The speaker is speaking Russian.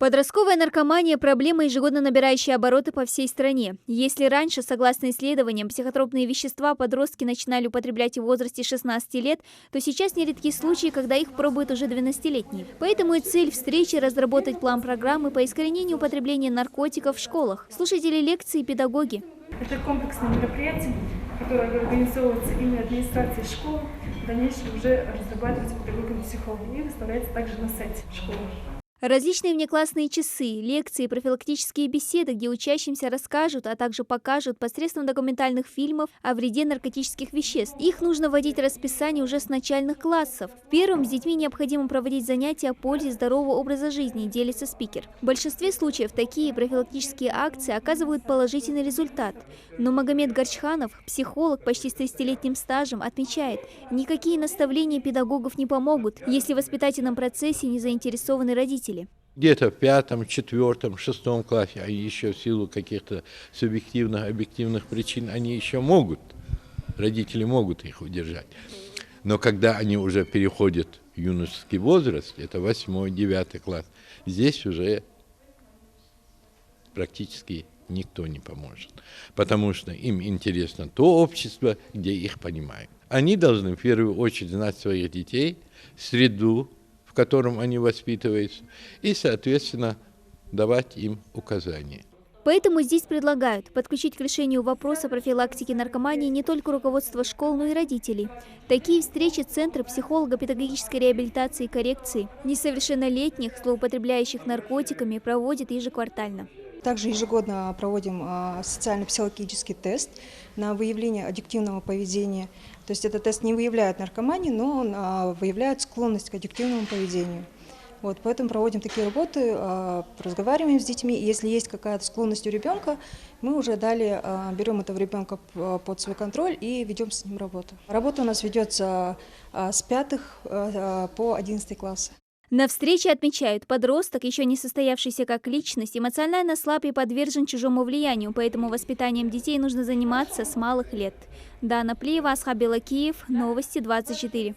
Подростковая наркомания – проблема, ежегодно набирающая обороты по всей стране. Если раньше, согласно исследованиям, психотропные вещества подростки начинали употреблять в возрасте 16 лет, то сейчас нередки случаи, когда их пробуют уже 12-летние. Поэтому и цель встречи – разработать план программы по искоренению употребления наркотиков в школах. Слушатели лекции и педагоги. Это комплексное мероприятие, которое организовывается именно администрацией школы, в дальнейшем уже разрабатывается педагогами-психологами и выставляется также на сайте школы. Различные внеклассные часы, лекции, профилактические беседы, где учащимся расскажут, а также покажут посредством документальных фильмов о вреде наркотических веществ. Их нужно вводить в расписание уже с начальных классов. В первом с детьми необходимо проводить занятия о пользе здорового образа жизни, делится спикер. В большинстве случаев такие профилактические акции оказывают положительный результат. Но Магомед Горчханов, психолог почти с 30-летним стажем, отмечает, никакие наставления педагогов не помогут, если в воспитательном процессе не заинтересованы родители. Где-то в 5, 4, 6 классе, а еще в силу каких-то субъективных, объективных причин, они еще могут, родители могут их удержать. Но когда они уже переходят в юношеский возраст, это 8, 9 класс, здесь уже практически никто не поможет. Потому что им интересно то общество, где их понимают. Они должны в первую очередь знать своих детей, среду, в котором они воспитываются, и, соответственно, давать им указания. Поэтому здесь предлагают подключить к решению вопроса профилактики наркомании не только руководство школ, но и родителей. Такие встречи Центры психолого-педагогической реабилитации и коррекции несовершеннолетних, злоупотребляющих наркотиками, проводят ежеквартально. Также ежегодно проводим социально-психологический тест на выявление аддиктивного поведения. То есть этот тест не выявляет наркоманию, но он выявляет склонность к аддиктивному поведению. Вот, поэтому проводим такие работы, разговариваем с детьми. И если есть какая-то склонность у ребенка, мы уже далее берем этого ребенка под свой контроль и ведем с ним работу. Работа у нас ведется с 5 по 11 классы. На встрече отмечают, подросток, еще не состоявшийся как личность, эмоционально слаб и подвержен чужому влиянию, поэтому воспитанием детей нужно заниматься с малых лет. Дана Плиева, Асхаб Белакиев, Новости 24.